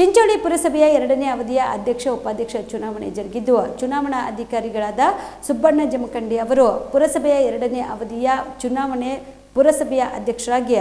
ಚಿಂಚೋಳಿ ಪುರಸಭೆಯ 2ನೇ ಅವಧಿಯ ಅಧ್ಯಕ್ಷ ಉಪಾಧ್ಯಕ್ಷ ಚುನಾವಣೆ ಜರುಗಿದ್ದು, ಚುನಾವಣಾ ಅಧಿಕಾರಿಗಳಾದ ಸುಬ್ಬಣ್ಣ ಜಮಖಂಡಿ ಅವರು ಪುರಸಭೆಯ 2ನೇ ಅವಧಿಯ ಚುನಾವಣೆ ಪುರಸಭೆಯ ಅಧ್ಯಕ್ಷರಾಗಿ,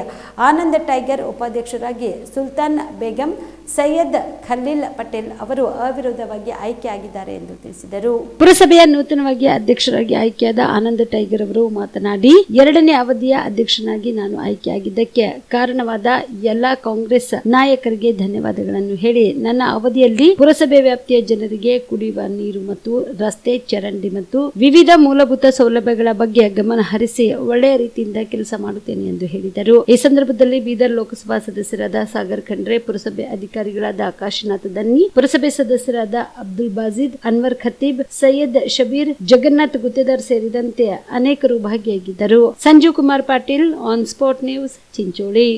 ಆನಂದ್ ಟೈಗರ್ ಉಪಾಧ್ಯಕ್ಷರಾಗಿ, ಸುಲ್ತಾನ್ ಬೇಗಂ, ಸೈಯದ್ ಖಲೀಲ್ ಪಟೇಲ್ ಅವರು ಅವಿರೋಧವಾಗಿ ಆಯ್ಕೆಯಾಗಿದ್ದಾರೆ ಎಂದು ತಿಳಿಸಿದರು. ಪುರಸಭೆಯ ನೂತನವಾಗಿ ಅಧ್ಯಕ್ಷರಾಗಿ ಆಯ್ಕೆಯಾದ ಆನಂದ್ ಟೈಗರ್ ಅವರು ಮಾತನಾಡಿ, 2ನೇ ಅವಧಿಯ ಅಧ್ಯಕ್ಷನಾಗಿ ನಾನು ಆಯ್ಕೆಯಾಗಿದ್ದಕ್ಕೆ ಕಾರಣವಾದ ಎಲ್ಲಾ ಕಾಂಗ್ರೆಸ್ ನಾಯಕರಿಗೆ ಧನ್ಯವಾದಗಳನ್ನು ಹೇಳಿ, ನನ್ನ ಅವಧಿಯಲ್ಲಿ ಪುರಸಭೆ ವ್ಯಾಪ್ತಿಯ ಜನರಿಗೆ ಕುಡಿಯುವ ನೀರು ಮತ್ತು ರಸ್ತೆ, ಚರಂಡಿ ಮತ್ತು ವಿವಿಧ ಮೂಲಭೂತ ಸೌಲಭ್ಯಗಳ ಬಗ್ಗೆ ಗಮನ ಹರಿಸಿ ಒಳ್ಳೆಯ ರೀತಿಯಿಂದ ಕೆಲಸ ಮಾಡುತ್ತೇನೆ ಎಂದು ಹೇಳಿದರು. ಈ ಸಂದರ್ಭದಲ್ಲಿ ಬೀದರ್ ಲೋಕಸಭಾ ಸದಸ್ಯರಾದ ಸಾಗರ್ ಖಂಡ್ರೆ, ಪುರಸಭೆ ಅಧಿಕಾರಿಗಳಾದ ಕಾಶಿನಾಥ್ ದನ್ನಿ, ಪುರಸಭೆ ಸದಸ್ಯರಾದ ಅಬ್ದುಲ್ ಬಾಜಿದ್, ಅನ್ವರ್ ಖತೀಬ್, ಸೈಯದ್ ಶಬೀರ್, ಜಗನ್ನಾಥ್ ಗುತ್ತೇದಾರ್ ಸೇರಿದಂತೆ ಅನೇಕರು ಭಾಗಿಯಾಗಿದ್ದರು. Sanjeev Kumar Patil, on spot news, Chincholi.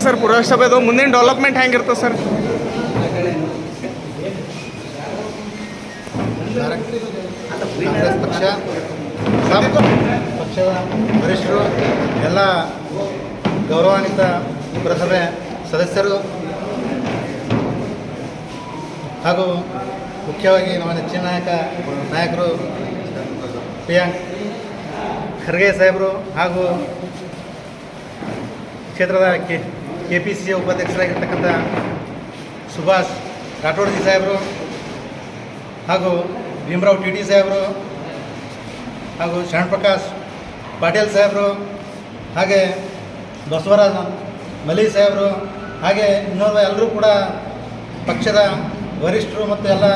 Sir, ಪುರಸಭೆದು ಮುಂದಿನ ಡೆವಲಪ್ಮೆಂಟ್ ಹೆಂಗಿರ್ತದೆ ಸರ್? ಕಾಂಗ್ರೆಸ್ ಪಕ್ಷದ ವರಿಷ್ಠರು, ಎಲ್ಲ ಗೌರವಾನ್ವಿತ ಪುರಸಭೆ ಸದಸ್ಯರು ಹಾಗೂ ಮುಖ್ಯವಾಗಿ ನಮ್ಮ ನೆಚ್ಚಿನ ನಾಯಕರು ಪ್ರಿಯಾಂಕ್ ಖರ್ಗೆ ಸಾಹೇಬರು ಹಾಗೂ ಕ್ಷೇತ್ರದ KPCC ಉಪಾಧ್ಯಕ್ಷರಾಗಿರ್ತಕ್ಕಂಥ ಸುಭಾಷ್ ರಾಠೋಡ್ಜಿ ಸಾಹೇಬರು ಹಾಗೂ ಭೀಮರಾವ್ TT ಸಾಹೇಬರು ಹಾಗೂ ಶರಣ್ ಪ್ರಕಾಶ್ ಪಾಟೀಲ್ ಸಾಹೇಬರು, ಹಾಗೆ ಬಸವರಾಜ್ ಮಲಿ ಸಾಹೇಬರು, ಹಾಗೆ ಇನ್ನೋರ್ವ ಎಲ್ಲರೂ ಕೂಡ ಪಕ್ಷದ ವರಿಷ್ಠರು ಮತ್ತು ಎಲ್ಲ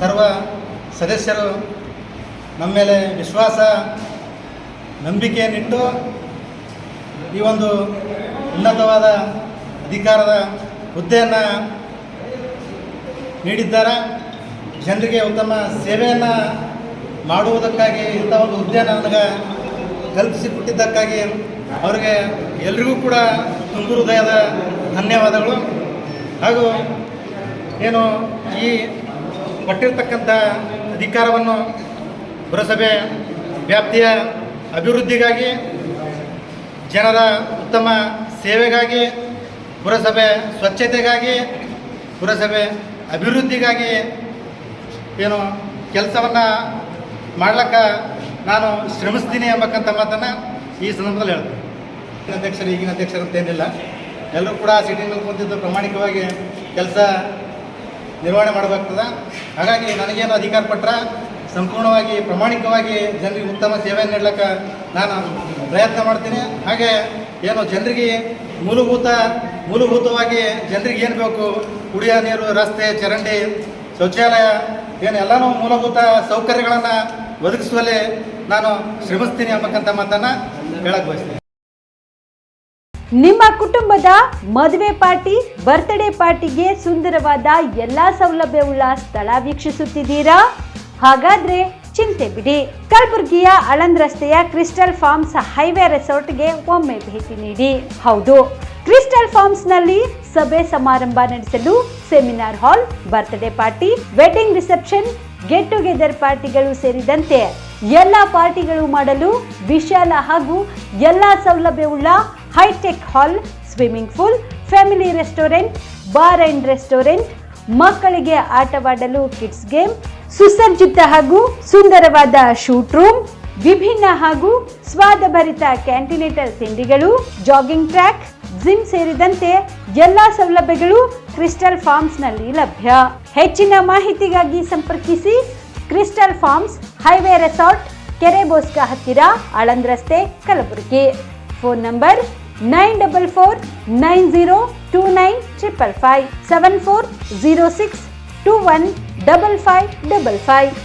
ಸರ್ವ ಸದಸ್ಯರು ನಮ್ಮ ಮೇಲೆ ವಿಶ್ವಾಸ, ನಂಬಿಕೆಯನ್ನಿಟ್ಟು ಈ ಒಂದು ಉನ್ನತವಾದ ಅಧಿಕಾರದ ಹುದ್ದೆಯನ್ನು ನೀಡಿದ್ದಾರೆ. ಜನರಿಗೆ ಉತ್ತಮ ಸೇವೆಯನ್ನು ಮಾಡುವುದಕ್ಕಾಗಿ ಇಂಥ ಒಂದು ಹುದ್ದೆಯನ್ನು ನನಗೆ ಕಲ್ಪಿಸಿಕೊಟ್ಟಿದ್ದಕ್ಕಾಗಿ ಅವರಿಗೆ ಎಲ್ರಿಗೂ ಕೂಡ ತುಂಬು ಹೃದಯದ ಧನ್ಯವಾದಗಳು. ಹಾಗೂ ಏನು ಈ ಕೊಟ್ಟಿರ್ತಕ್ಕಂಥ ಅಧಿಕಾರವನ್ನು ಪುರಸಭೆ ವ್ಯಾಪ್ತಿಯ ಅಭಿವೃದ್ಧಿಗಾಗಿ, ಜನರ ಉತ್ತಮ ಸೇವೆಗಾಗಿ, ಪುರಸಭೆ ಸ್ವಚ್ಛತೆಗಾಗಿ, ಪುರಸಭೆ ಅಭಿವೃದ್ಧಿಗಾಗಿ ಏನು ಕೆಲಸವನ್ನು ಮಾಡ್ಲಿಕ್ಕೆ ನಾನು ಶ್ರಮಿಸ್ತೀನಿ ಎಂಬಕ್ಕಂಥ ಮಾತನ್ನು ಈ ಸಂದರ್ಭದಲ್ಲಿ ಹೇಳ್ತೀನಿ. ಅಧ್ಯಕ್ಷರು ಈಗಿನ ಅಧ್ಯಕ್ಷರು ಅಂತೇನಿಲ್ಲ, ಎಲ್ಲರೂ ಕೂಡ ಸಿಟಿನಲ್ಲಿ ಕುಂತಿದ್ದು ಪ್ರಾಮಾಣಿಕವಾಗಿ ಕೆಲಸ ನಿರ್ವಹಣೆ ಮಾಡಬೇಕಾಗ್ತದೆ. ಹಾಗಾಗಿ ನನಗೇನು ಅಧಿಕಾರ ಪಟ್ಟರೆ ಸಂಪೂರ್ಣವಾಗಿ ಪ್ರಾಮಾಣಿಕವಾಗಿ ಜನರಿಗೆ ಉತ್ತಮ ಸೇವೆಯನ್ನು ನೀಡಲಿಕ್ಕೆ ನಾನು ಪ್ರಯತ್ನ ಮಾಡ್ತೀನಿ. ಹಾಗೆ ಏನು ಜನರಿಗೆ ಮೂಲಭೂತವಾಗಿ ಜನರಿಗೆ ಏನು ಬೇಕು, ಕುಡಿಯೋ ನೀರು, ರಸ್ತೆ, ಚರಂಡಿ, ಶೌಚಾಲಯ, ಏನು ಎಲ್ಲನೂ ಮೂಲಭೂತ ಸೌಕರ್ಯಗಳನ್ನು ಒದಗಿಸುವಲ್ಲಿ ನಾನು ಶ್ರಮಿಸ್ತೀನಿ ಎಂಬಕ್ಕಂಥ ಮಾತನ್ನು ಹೇಳಕ್ಕೆ ಬಯಸ್ತೀನಿ. ನಿಮ್ಮ ಕುಟುಂಬದ ಮದುವೆ ಪಾರ್ಟಿ, ಬರ್ತ್ಡೇ ಪಾರ್ಟಿಗೆ ಸುಂದರವಾದ ಎಲ್ಲಾ ಸೌಲಭ್ಯವುಳ್ಳ ಸ್ಥಳ ವೀಕ್ಷಿಸುತ್ತಿದ್ದೀರಾ? ಹಾಗಾದ್ರೆ ಚಿಂತೆ ಬಿಡಿ. ಕಲಬುರಗಿಯ ಆಳಂದ್ ರಸ್ತೆಯ ಕ್ರಿಸ್ಟಲ್ ಫಾರ್ಮ್ಸ್ ಹೈವೇ ರೆಸಾರ್ಟ್ಗೆ ಒಮ್ಮೆ ಭೇಟಿ ನೀಡಿ. ಹೌದು, ಕ್ರಿಸ್ಟಲ್ ಫಾರ್ಮ್ಸ್ ನಲ್ಲಿ ಸಭೆ ಸಮಾರಂಭ ನಡೆಸಲು seminar hall, birthday party, wedding reception, get together ಪಾರ್ಟಿಗಳು ಸೇರಿದಂತೆ ಎಲ್ಲ ಪಾರ್ಟಿಗಳು ಮಾಡಲು ವಿಶಾಲ ಹಾಗೂ ಎಲ್ಲ ಸೌಲಭ್ಯವುಳ್ಳ hi-tech hall, swimming pool, family restaurant, bar and restaurant, ಮಕ್ಕಳಿಗೆ ಆಟವಾಡಲು ಕಿಡ್ಸ್ ಗೇಮ್, ಸುಸಜ್ಜಿತ ಹಾಗೂ ಸುಂದರವಾದ ಶೂಟ್ ರೂಮ್, ವಿಭಿನ್ನ ಹಾಗೂ ಸ್ವಾದಭರಿತ ಕ್ಯಾಂಟಿನೇಟರ್ ತಿಂಡಿಗಳು, ಜಾಗಿಂಗ್ ಟ್ರ್ಯಾಕ್, ಜಿಮ್ ಸೇರಿದಂತೆ ಎಲ್ಲ ಸೌಲಭ್ಯಗಳು ಕ್ರಿಸ್ಟಲ್ ಫಾರ್ಮ್ಸ್ ನಲ್ಲಿ ಲಭ್ಯ. ಹೆಚ್ಚಿನ ಮಾಹಿತಿಗಾಗಿ ಸಂಪರ್ಕಿಸಿ ಕ್ರಿಸ್ಟಲ್ ಫಾರ್ಮ್ಸ್ ಹೈವೇ ರೆಸಾರ್ಟ್, ಕೆರೆಬೋಸ್ಕ ಹತ್ತಿರ, ಆಳಂದ್ ರಸ್ತೆ, ಕಲಬುರಗಿ. Phone number 9490295555 7406215555.